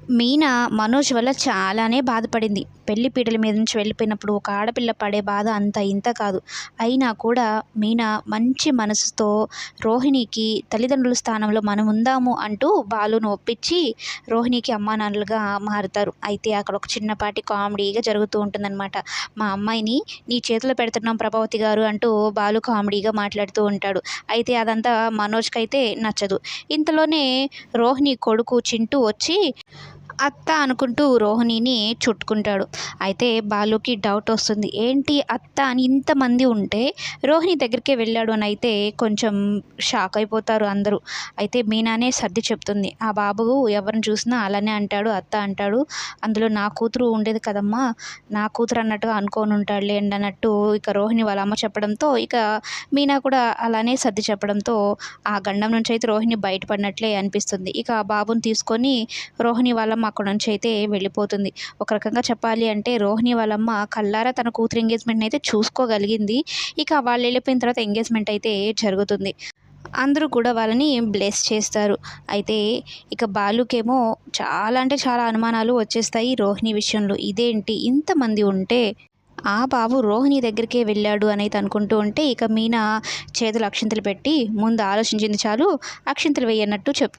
మీనా మనోజ్ వల్ల చాలానే బాధపడింది. పెళ్లి పీటల మీద నుంచి వెళ్ళిపోయినప్పుడు ఒక ఆడపిల్ల పడే బాధ అంత ఇంత కాదు. అయినా కూడా మీనా మంచి మనసుతో రోహిణికి తల్లిదండ్రుల స్థానంలో మనం ఉందాము అంటూ బాలును ఒప్పించి రోహిణికి అమ్మానాన్నలుగా మారుతారు. అయితే అక్కడ ఒక చిన్నపాటి కామెడీగా జరుగుతూ ఉంటుందన్నమాట. మా అమ్మాయిని నీ చేతిలో పెడుతున్నాం ప్రభావతి గారు అంటూ బాలు కామెడీగా మాట్లాడుతూ ఉంటాడు. అయితే అదంతా మనోజ్‌కైతే నచ్చదు. ఇంతలోనే రోహిణి కొడుకు చింటూ వచ్చి అత్త అనుకుంటూ రోహిణిని చుట్టుకుంటాడు. అయితే బాలుకి డౌట్ వస్తుంది. ఏంటి అత్త అని ఇంతమంది ఉంటే రోహిణి దగ్గరికే వెళ్ళాడు అని అయితే కొంచెం షాక్ అయిపోతారు అందరూ. అయితే మీనానే సర్ది చెప్తుంది. ఆ బాబు ఎవరిని చూసినా అలానే అంటాడు అత్త అంటాడు. అందులో నా కూతురు ఉండేది కదమ్మా, నా కూతురు అన్నట్టుగా అనుకోని ఉంటాడులేండి అన్నట్టు ఇక రోహిణి వాళ్ళ అమ్మ చెప్పడంతో ఇక మీనా కూడా అలానే సర్ది చెప్పడంతో ఆ గండం నుంచి అయితే రోహిణి బయటపడినట్లే అనిపిస్తుంది. ఇక ఆ బాబుని తీసుకొని రోహిణి వాళ్ళమ్మ అక్కడ నుంచి అయితే వెళ్ళిపోతుంది. ఒక రకంగా చెప్పాలి అంటే రోహిణి వాళ్ళమ్మ కళ్ళారా తన కూతురు ఎంగేజ్మెంట్‌ని అయితే చూసుకోగలిగింది. ఇక వాళ్ళు వెళ్ళిపోయిన తర్వాత ఎంగేజ్మెంట్ అయితే జరుగుతుంది. అందరూ కూడా వాళ్ళని బ్లెస్ చేస్తారు. అయితే ఇక బాలుకేమో చాలా అంటే చాలా అనుమానాలు వచ్చేస్తాయి రోహిణి విషయంలో. ఇదేంటి ఇంతమంది ఉంటే ఆ బాబు రోహిణి దగ్గరికే వెళ్ళాడు అనైతే అనుకుంటూ ఉంటే ఇక మీనా చేతులు అక్షింతలు పెట్టి ముందు ఆలోచించింది చాలు అక్షింతలు వేయన్నట్టు చెప్తుంది.